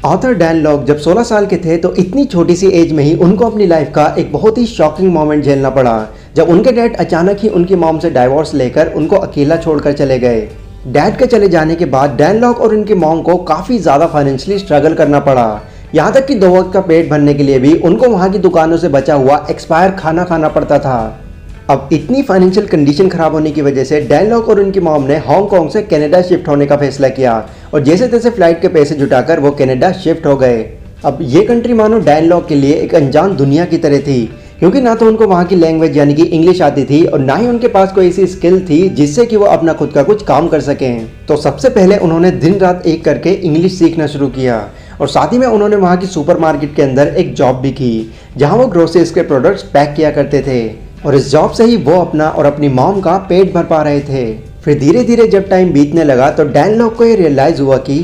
Author Dan lock जब 16 साल के थे तो इतनी छोटी सी एज में ही उनको अपनी लाइफ का एक बहुत ही शॉकिंग मोमेंट झेलना पड़ा जब उनके डैड अचानक ही उनकी मॉम से डाइवोर्स लेकर उनको अकेला छोड़कर चले गए। डैड के चले जाने के बाद डैन लॉक और उनकी मॉम को काफ़ी ज़्यादा फाइनेंशियली स्ट्रगल करना पड़ा। यहाँ तक कि 2 वक्त का पेट भरने के लिए भी उनको वहाँ की दुकानों से बचा हुआ एक्सपायर खाना खाना पड़ता था। अब इतनी फाइनेंशियल कंडीशन खराब होने की वजह से डैन लॉक और उनकी मॉम ने हांगकांग से कनाडा शिफ्ट होने का फैसला किया और जैसे तैसे फ्लाइट के पैसे जुटाकर वो कनाडा शिफ्ट हो गए। अब ये कंट्री मानो डैन लॉक के लिए एक अनजान दुनिया की तरह थी, क्योंकि ना तो उनको वहाँ की लैंग्वेज यानी कि इंग्लिश आती थी और ना ही उनके पास कोई ऐसी स्किल थी जिससे कि वो अपना खुद का कुछ काम कर सकें। तो सबसे पहले उन्होंने दिन रात एक करके इंग्लिश सीखना शुरू किया और साथ ही में उन्होंने वहाँ की सुपरमार्केट के अंदर एक जॉब भी की जहाँ वो ग्रोसरीज के प्रोडक्ट्स पैक किया करते थे और इस जॉब से ही वो अपना और अपनी मॉम का पेट भर पा रहे थे। फिर धीरे धीरे जब टाइम बीतने लगा तो डैन लॉक को ये रियलाइज़ हुआ कि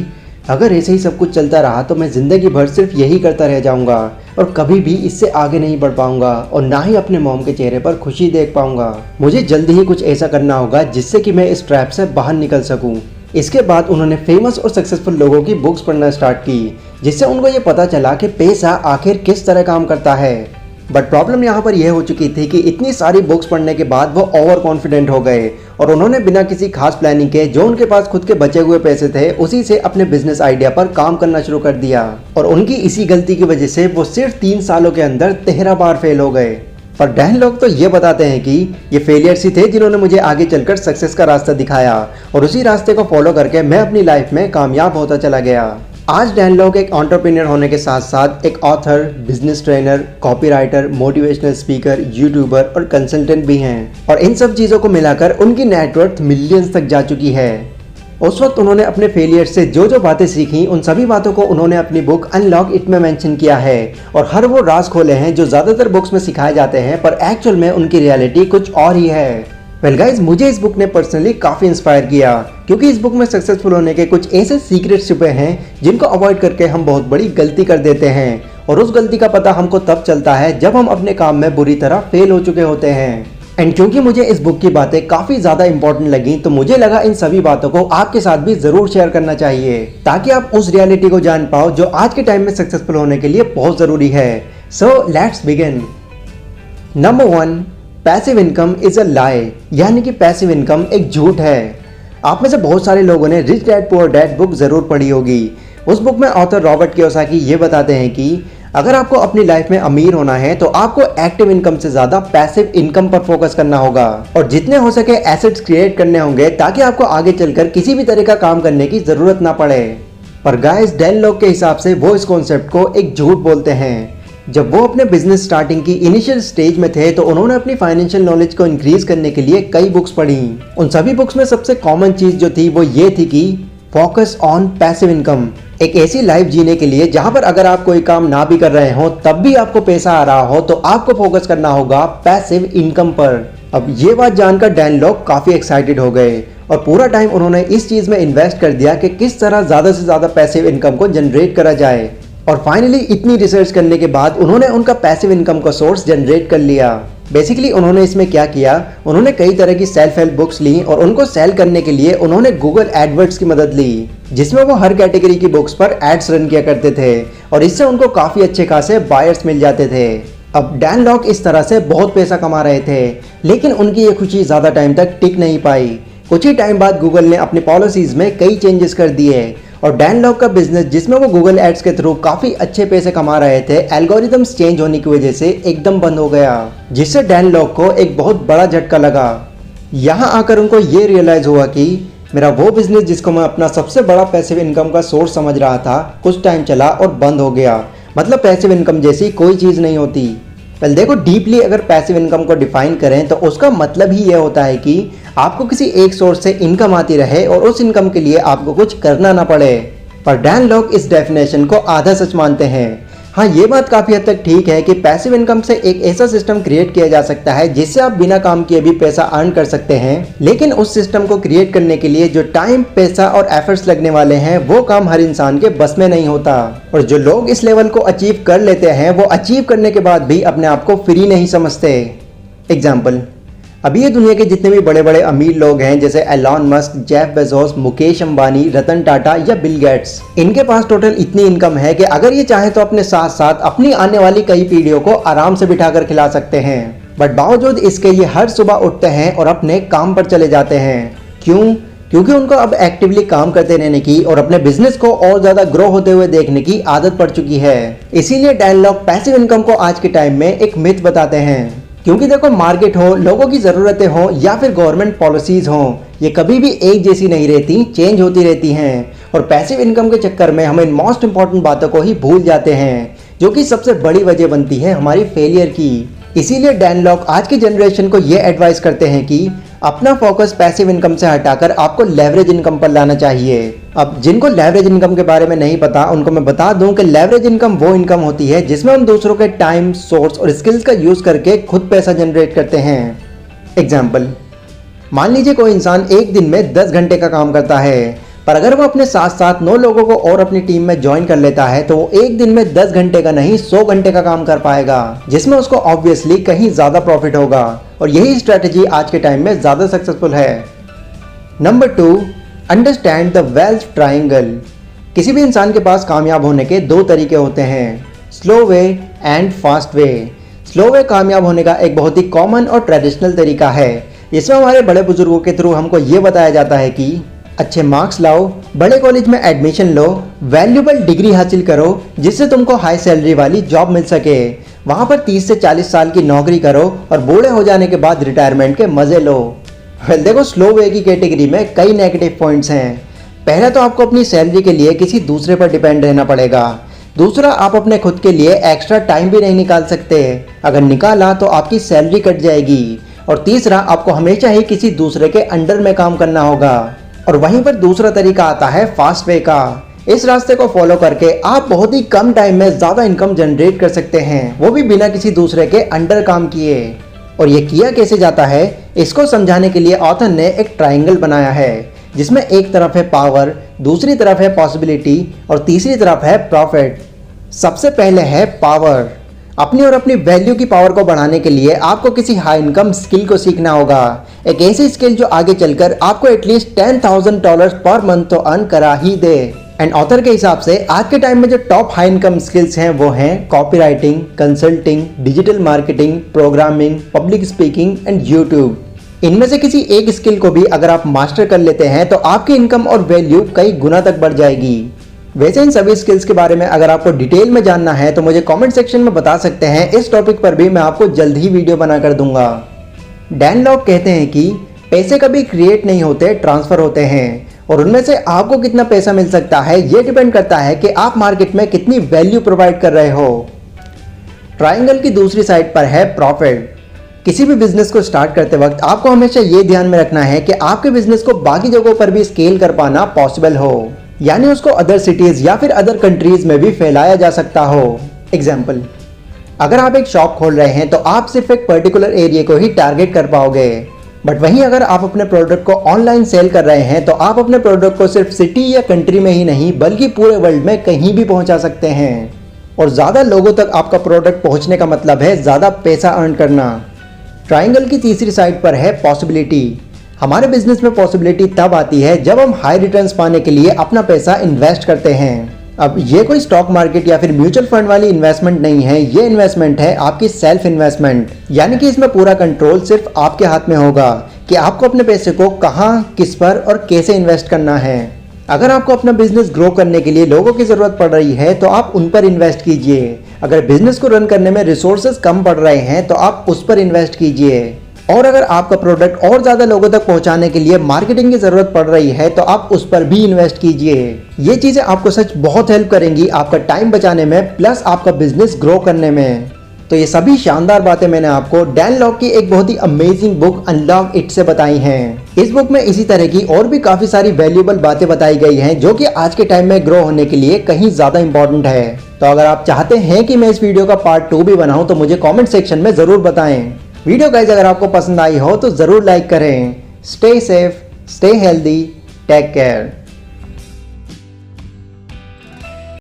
अगर ऐसे ही सब कुछ चलता रहा तो मैं ज़िंदगी भर सिर्फ यही करता रह जाऊंगा और कभी भी इससे आगे नहीं बढ़ पाऊंगा और ना ही अपने मॉम के चेहरे पर खुशी देख पाऊंगा। मुझे जल्दी ही कुछ ऐसा करना होगा जिससे कि मैं इस ट्रैप से बाहर निकल सकूं। इसके बाद उन्होंने फेमस और सक्सेसफुल लोगों की बुक्स पढ़ना स्टार्ट की, जिससे उनको ये पता चला कि पैसा आखिर किस तरह काम करता है। बट प्रॉब्लम यहाँ पर यह हो चुकी थी कि इतनी सारी बुक्स पढ़ने के बाद वो ओवर कॉन्फिडेंट हो गए और उन्होंने बिना किसी खास प्लानिंग के जो उनके पास खुद के बचे हुए पैसे थे उसी से अपने बिजनेस आइडिया पर काम करना शुरू कर दिया। और उनकी इसी गलती की वजह से वो सिर्फ 3 सालों के अंदर 13 बार फेल हो गए। पर डैन लॉक तो ये बताते हैं कि ये फेलियर्स ही थे जिन्होंने मुझे आगे चलकर सक्सेस का रास्ता दिखाया और उसी रास्ते को फॉलो करके मैं अपनी लाइफ में कामयाब होता चला गया। आज डैन लॉक एक एंटरप्रेन्योर होने के साथ साथ एक author, business trainer, copywriter, motivational speaker, YouTuber और कंसल्टेंट भी हैं और इन सब चीज़ों को मिलाकर उनकी नेटवर्थ मिलियंस तक जा चुकी है। उस वक्त उन्होंने अपने फेलियर से जो जो बातें सीखी उन सभी बातों को उन्होंने अपनी बुक अनलॉक इट में मेंशन किया है और हर वो राज खोले हैं जो ज़्यादातर बुक्स में सिखाए जाते हैं पर एक्चुअल में उनकी रियलिटी कुछ और ही है। वेल गाइज, मुझे इस बुक ने पर्सनली काफ़ी इंस्पायर किया क्योंकि इस बुक में सक्सेसफुल होने के कुछ ऐसे सीक्रेट्स छुपे हैं जिनको अवॉइड करके हम बहुत बड़ी गलती कर देते हैं और उस गलती का पता हमको तब चलता है जब हम अपने काम में बुरी तरह फेल हो चुके होते हैं। एंड क्योंकि मुझे इस बुक की बातें काफ़ी ज़्यादा इंपॉर्टेंट लगी तो मुझे लगा इन सभी बातों को आपके साथ भी ज़रूर शेयर करना चाहिए ताकि आप उस रियलिटी को जान पाओ जो आज के टाइम में सक्सेसफुल होने के लिए बहुत ज़रूरी है। So let's begin. Number 1, passive income is a lie, यानी कि पैसिव इनकम एक झूठ है। आप में से बहुत सारे लोगों ने rich dad poor dad book ज़रूर पढ़ी होगी। उस बुक में ऑथर रॉबर्ट कियोसाकी ये बताते हैं कि अगर आपको अपनी लाइफ में अमीर होना है तो आपको एक्टिव इनकम से ज़्यादा पैसिव इनकम पर फोकस करना होगा और जितने हो सके एसेट्स क्रिएट करने होंगे ताकि आपको आगे चलकर किसी भी तरह का काम करने की ज़रूरत ना पड़े। पर गाइस, डैन लॉक के हिसाब से वो इस कॉन्सेप्ट को एक झूठ बोलते हैं। जब वो अपने बिजनेस स्टार्टिंग की इनिशियल स्टेज में थे तो उन्होंने अपनी फाइनेंशियल नॉलेज को इंक्रीज करने के लिए कई बुक्स पढ़ी। उन सभी बुक्स में सबसे कॉमन चीज जो थी वो ये थी कि फोकस ऑन पैसिव इनकम, एक ऐसी लाइफ जीने के लिए जहां पर अगर आप कोई काम ना भी कर रहे हो तब भी आपको पैसा आ रहा हो तो आपको फोकस करना होगा पैसिव इनकम पर। अब ये बात जानकर डैन लॉक काफी एक्साइटेड हो गए और पूरा टाइम उन्होंने इस चीज में इन्वेस्ट कर दिया कि किस तरह ज्यादा से ज्यादा पैसिव इनकम को जनरेट करा जाए। और फाइनली इतनी रिसर्च करने के बाद उन्होंने उनका पैसिव इनकम का सोर्स जनरेट कर लिया। बेसिकली उन्होंने इसमें क्या किया, उन्होंने कई तरह की सेल्फ हेल्प बुक्स ली और उनको सेल करने के लिए उन्होंने गूगल एडवर्ड्स की मदद ली, जिसमें वो हर कैटेगरी की बुक्स पर एड्स रन किया करते थे और इससे उनको काफ़ी अच्छे खासे बायर्स मिल जाते थे। अब डैन लॉक इस तरह से बहुत पैसा कमा रहे थे, लेकिन उनकी ये खुशी ज़्यादा टाइम तक टिक नहीं पाई। कुछ ही टाइम बाद गूगल ने अपनी पॉलिसीज़ में कई चेंजेस कर दिए और डैन लॉक का बिजनेस जिसमें वो गूगल एड्स के थ्रू काफ़ी अच्छे पैसे कमा रहे थे, एल्गोरिथम्स चेंज होने की वजह से एकदम बंद हो गया, जिससे डैन लॉक को एक बहुत बड़ा झटका लगा। यहाँ आकर उनको ये रियलाइज़ हुआ कि मेरा वो बिजनेस जिसको मैं अपना सबसे बड़ा पैसिव इनकम का सोर्स समझ रहा था कुछ टाइम चला और बंद हो गया। मतलब पैसिव इनकम जैसी कोई चीज़ नहीं होती। पहले देखो, डीपली अगर पैसिव इनकम को डिफाइन करें तो उसका मतलब ही यह होता है कि आपको किसी एक सोर्स से इनकम आती रहे और उस इनकम के लिए आपको कुछ करना ना पड़े। पर डैन लॉक इस डेफिनेशन को आधा सच मानते हैं। हाँ, ये बात काफ़ी हद तक ठीक है कि पैसिव इनकम से एक ऐसा सिस्टम क्रिएट किया जा सकता है जिससे आप बिना काम किए भी पैसा अर्न कर सकते हैं, लेकिन उस सिस्टम को क्रिएट करने के लिए जो टाइम, पैसा और एफर्ट्स लगने वाले हैं वो काम हर इंसान के बस में नहीं होता। और जो लोग इस लेवल को अचीव कर लेते हैं वो अचीव करने के बाद भी अपने आप को फ्री नहीं समझते। एग्जाम्पल, अभी ये दुनिया के जितने भी बड़े बड़े अमीर लोग हैं जैसे Elon Musk, Jeff Bezos, Mukesh Ambani, Ratan Tata या बिल गेट्स, इनके पास टोटल इतनी इनकम है कि अगर ये चाहे तो अपने साथ साथ अपनी आने वाली कई पीढ़ियों को आराम से बिठाकर खिला सकते हैं। बट बावजूद इसके ये हर सुबह उठते हैं और अपने काम पर चले जाते हैं। क्यों? क्योंकि उनको अब एक्टिवली काम करते रहने की और अपने बिजनेस को और ज्यादा ग्रो होते हुए देखने की आदत पड़ चुकी है। इसीलिए डैन लॉक पैसिव इनकम को आज के टाइम में एक मिथ बताते हैं। क्योंकि देखो, मार्केट हो, लोगों की ज़रूरतें हो या फिर गवर्नमेंट पॉलिसीज़ हो, ये कभी भी एक जैसी नहीं रहती, चेंज होती रहती हैं। और पैसिव इनकम के चक्कर में हम इन मोस्ट इंपॉर्टेंट बातों को ही भूल जाते हैं, जो कि सबसे बड़ी वजह बनती है हमारी फेलियर की। इसीलिए डैन लॉक आज की जनरेशन को ये एडवाइस करते हैं कि अपना फोकस पैसिव इनकम से हटाकर आपको लेवरेज इनकम पर लाना चाहिए। अब जिनको लेवरेज इनकम के बारे में नहीं पता, उनको मैं बता दूं कि लेवरेज इनकम वो इनकम होती है जिसमें हम दूसरों के टाइम, सोर्स और स्किल्स का यूज करके खुद पैसा जनरेट करते हैं। एग्जाम्पल, मान लीजिए कोई इंसान एक दिन में 10 घंटे का काम करता है, पर अगर वो अपने साथ साथ 9 लोगों को और अपनी टीम में ज्वाइन कर लेता है तो वो एक दिन में 10 घंटे का नहीं 100 घंटे का काम कर पाएगा, जिसमें उसको ऑब्वियसली कहीं ज़्यादा प्रॉफिट होगा। और यही स्ट्रैटेजी आज के टाइम में ज़्यादा सक्सेसफुल है। Number 2, understand the wealth triangle. किसी भी इंसान के पास कामयाब होने के 2 तरीके होते हैं, slow way and fast way. Slow way कामयाब होने का एक बहुत ही कॉमन और ट्रेडिशनल तरीका है। इसमें हमारे बड़े बुजुर्गों के थ्रू हमको ये बताया जाता है कि अच्छे मार्क्स लाओ, बड़े कॉलेज में एडमिशन लो, वैल्यूबल डिग्री हासिल करो जिससे तुमको हाई सैलरी वाली जॉब मिल सके, वहाँ पर 30 से 40 साल की नौकरी करो और बूढ़े हो जाने के बाद रिटायरमेंट के मज़े लो। वेल देखो, स्लो वे की कैटेगरी में कई नेगेटिव पॉइंट्स हैं। पहला तो आपको अपनी सैलरी के लिए किसी दूसरे पर डिपेंड रहना पड़ेगा। दूसरा, आप अपने खुद के लिए एक्स्ट्रा टाइम भी नहीं निकाल सकते, अगर निकाला तो आपकी सैलरी कट जाएगी। और तीसरा, आपको हमेशा ही किसी दूसरे के अंडर में काम करना होगा। और वहीं पर दूसरा तरीका आता है फास्ट वे का। इस रास्ते को फॉलो करके आप बहुत ही कम टाइम में ज़्यादा इनकम जनरेट कर सकते हैं, वो भी बिना किसी दूसरे के अंडर काम किए। और ये किया कैसे जाता है, इसको समझाने के लिए ऑथर ने एक ट्राइंगल बनाया है, जिसमें एक तरफ है पावर, दूसरी तरफ है पॉसिबिलिटी और तीसरी तरफ है प्रॉफिट। सबसे पहले है पावर। अपनी और अपनी वैल्यू की पावर को बढ़ाने के लिए आपको किसी हाई इनकम स्किल को सीखना होगा, एक ऐसी स्किल जो आगे चलकर आपको एटलीस्ट $10,000 पर मंथ तो अर्न करा ही दे। एंड ऑथर के हिसाब से आज के टाइम में जो टॉप हाई इनकम स्किल्स हैं वो हैं copywriting, consulting, digital marketing, programming, public speaking and YouTube. इनमें से किसी एक स्किल को भी अगर आप मास्टर कर लेते हैं तो आपकी इनकम और वैल्यू कई गुना तक बढ़ जाएगी। वैसे इन सभी स्किल्स के बारे में अगर आपको डिटेल में जानना है तो मुझे कमेंट सेक्शन में बता सकते हैं। इस टॉपिक पर भी मैं आपको जल्द ही वीडियो बनाकर दूंगा। डैन लॉक कहते हैं कि पैसे कभी क्रिएट नहीं होते, ट्रांसफर होते हैं, और उनमें से आपको कितना पैसा मिल सकता है ये डिपेंड करता है कि आप मार्केट में कितनी वैल्यू प्रोवाइड कर रहे हो। ट्राइंगल की दूसरी साइड पर है प्रॉफिट। किसी भी बिजनेस को स्टार्ट करते वक्त आपको हमेशा ये ध्यान में रखना है कि आपके बिजनेस को बाकी जगहों पर भी स्केल कर पाना पॉसिबल हो, यानी उसको अदर सिटीज या फिर अदर कंट्रीज में भी फैलाया जा सकता हो। एग्जाम्पल, अगर आप एक शॉप खोल रहे हैं तो आप सिर्फ एक पर्टिकुलर एरिया को ही टारगेट कर पाओगे, बट वहीं अगर आप अपने प्रोडक्ट को ऑनलाइन सेल कर रहे हैं तो आप अपने प्रोडक्ट को सिर्फ सिटी या कंट्री में ही नहीं बल्कि पूरे वर्ल्ड में कहीं भी पहुंचा सकते हैं। और ज़्यादा लोगों तक आपका प्रोडक्ट पहुंचने का मतलब है ज़्यादा पैसा अर्न करना। ट्राइंगल की तीसरी साइड पर है पॉसिबिलिटी। हमारे बिजनेस में पॉसिबिलिटी तब आती है जब हम हाई रिटर्न्स पाने के लिए अपना पैसा इन्वेस्ट करते हैं। अब ये कोई स्टॉक मार्केट या फिर म्यूचुअल फंड वाली इन्वेस्टमेंट नहीं है, ये इन्वेस्टमेंट है आपकी सेल्फ इन्वेस्टमेंट, यानी कि इसमें पूरा कंट्रोल सिर्फ आपके हाथ में होगा कि आपको अपने पैसे को कहाँ, किस पर और कैसे इन्वेस्ट करना है। अगर आपको अपना बिजनेस ग्रो करने के लिए लोगों की ज़रूरत पड़ रही है तो आप उन पर इन्वेस्ट कीजिए। अगर बिजनेस को रन करने में रिसोर्सेज कम पड़ रहे हैं तो आप उस पर इन्वेस्ट कीजिए। और अगर आपका प्रोडक्ट और ज़्यादा लोगों तक पहुंचाने के लिए मार्केटिंग की ज़रूरत पड़ रही है तो आप उस पर भी इन्वेस्ट कीजिए। ये चीज़ें आपको सच बहुत हेल्प करेंगी आपका टाइम बचाने में, प्लस आपका बिजनेस ग्रो करने में। तो ये सभी शानदार बातें मैंने आपको डैन लॉक की एक बहुत ही अमेजिंग बुक अनलॉक इट से बताई हैं। इस बुक में इसी तरह की और भी काफ़ी सारी वैल्यूएबल बातें बताई गई हैं जो कि आज के टाइम में ग्रो होने के लिए कहीं ज़्यादा इंपॉर्टेंट है। तो अगर आप चाहते हैं कि मैं इस वीडियो का पार्ट 2 भी बनाऊँ तो मुझे कॉमेंट सेक्शन में ज़रूर बताएं। वीडियो गाइस अगर आपको पसंद आई हो तो ज़रूर लाइक करें। Stay safe, stay healthy, take care.